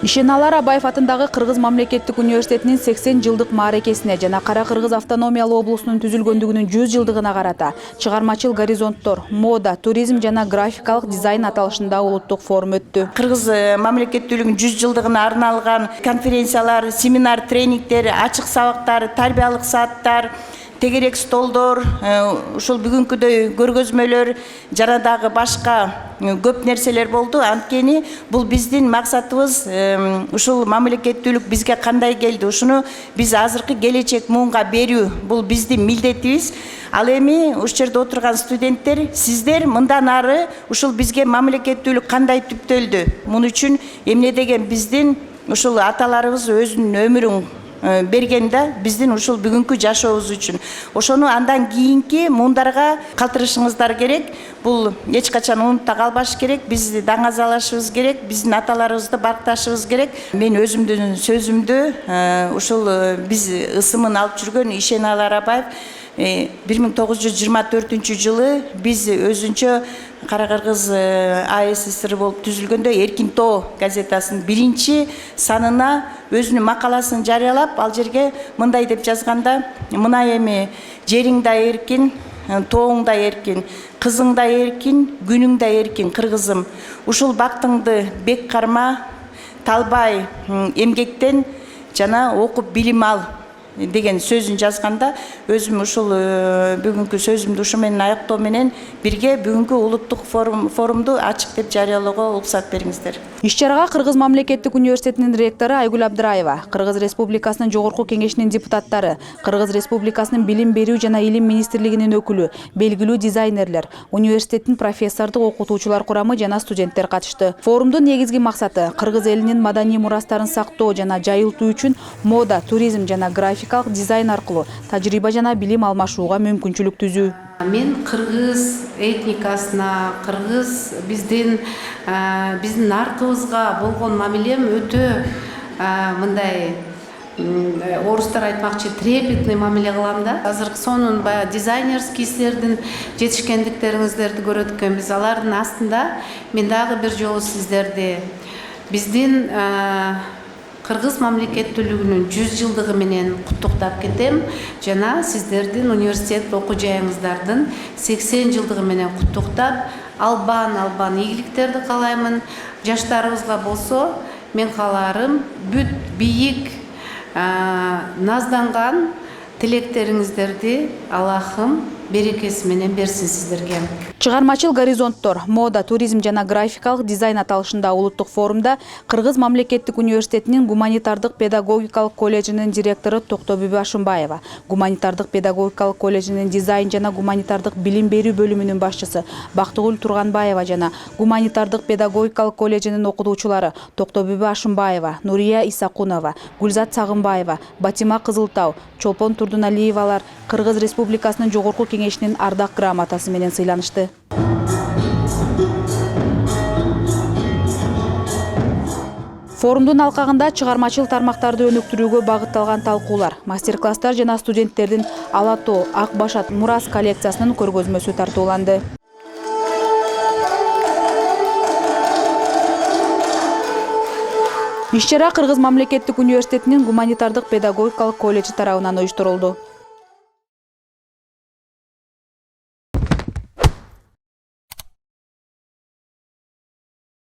Ишеналар Абаев атындагы Кыргыз мамлекеттик университетинин 80 жылдык мааракесине жана Кара Кыргыз автономиялуу облусунун түзүлгөндүгүнүн 100 жылдыгына карата чыгармачыл горизонттор, мода, туризм жана графикалык дизайн аталышында улуттук форум өттү. Кыргыз мамлекеттүүлүгүнүн 100 жылдыгына арналган конференциялар, семинар, тренингтер, ачык сабактар, тарбиялык сааттар, тегерек столдор, ушул бүгүнкүдөй көргөзмөлөр жана дагы башка көп нерселер болду. Анткени бул биздин максатыбыз, ушул мамлекеттүүлүк бизге кандай келди, ушуну биз азыркы келечек муунга берүү, бул биздин милдетибиз. Ал эми ушул жерде отурган студенттер, сиздер мындан ары ушул бизге мамлекеттүүлүк кандай түптөлдү, муну үчүн эмне деген биздин ушул аталарыбыз өзүнүн өмүрүн берген да биздин ушул бүгүнкү жашообуз үчүн. Ошону андан кийинки муундарга калтырышыңыздар керек. Бул эч качан унутта калбаш керек. Биз даңазалашыбыз керек, биздин аталарыбызды баркташыбыз керек. Мен өзүмдүн сөзүмдү ушул биз ысымын алып жүргөн Ишеналар Абаев 1924 жылы биз өзүнчө Кара Кыргыз АССР болуп түзүлгөндө Эркин Тоо газетасынын 1 санына өзүнүн макаласын жарыялап, ал жерге мындай деп жазганда: мына эми жериң да эркин, тооң да эркин, кызың да эркин, күнүң да эркин, кыргызым. Ушул бактыңды бек карма, талбай эмгектен жана окуп билим ал деген сөзүн жазганда, өзүм ушул бүгүнкү сөзүмдү ушу менен аяктоо менен бирге бүгүнкү улуттук форумду ачык деп жарыялоого уруксат бериңиздер. Иш-чарага Кыргыз мамлекеттик университетинин ректору Айгүл Абдыраева, Кыргыз Республикасынын жогорку кеңешинин депутаттары, Кыргыз Республикасынын билим берүү жана илим министрлигинин өкүлү, белгилүү дизайнерлер, университеттин профессордук окутуучулар курамы жана студенттер катышты. Форумдун негизги максаты кыргыз элинин маданий мурастарын сактоо жана жайылтуу үчүн мода, туризм жана графикалык дизайн аркылуу тажрыйба жана билим алмашууга мүмкүнчүлүк түзүү. Мен кыргыз этникасына, кыргыз биздин наркыбызга болгон мамилем өтө мындай, орустар айтмакчы, трепетный мамиле кылам да. Азыр сонун баягы дизайнерский истердин жетишкендиктериңиздерди көрөт экенбиз. Алардын астында мен дагы бир жолу сиздерди биздин Кыргыз мамлекеттүүлүгүнүн 100 жылдыгы менен куттуктап кетем жана сиздердин университет окуу жайыңыздардын 80 жылдыгы менен куттуктап, албан ийгиликтерди каалаймын. Жаштарыбызга болсо мен кааларым бүт бийик, назданган тилектериңиздерди Аллахым берекеси менен берсин сиздерге. Чыгармачыл горизонттор, мода, туризм жана графикалык дизайн аталышында улуттук форумда Кыргыз мамлекеттик университетинин гуманитардык педагогикалык колледжинин директору Токтобүбү Ашымбаева, гуманитардык педагогикалык колледжинин дизайн жана гуманитардык билим берүү бөлүмүнүн башчысы Бактыгүл Турганбаева жана гуманитардык педагогикалык колледжинин окутуучулары Токтобүбү Ашымбаева, Нурия Исакунова, Гүлзат Сагынбаева, Батима Кызылтау, Чолпон Турдуналиевалар Кыргыз Республикасынын жогорку кеңешинин ардак грамотасы менен сыйланышты. Форумдун алкагында чыгармачыл тармактарды өнүктүрүүгө багытталган талкуулар, мастер-класстар жана студенттердин Ала Тоо, Ак Башат, Мурас коллекциясынын көргөзмөсү тартууланды. Иш-чара Кыргыз мамлекеттик университетинин гуманитардык педагогикалык колледжи тарабынан уюштурулду.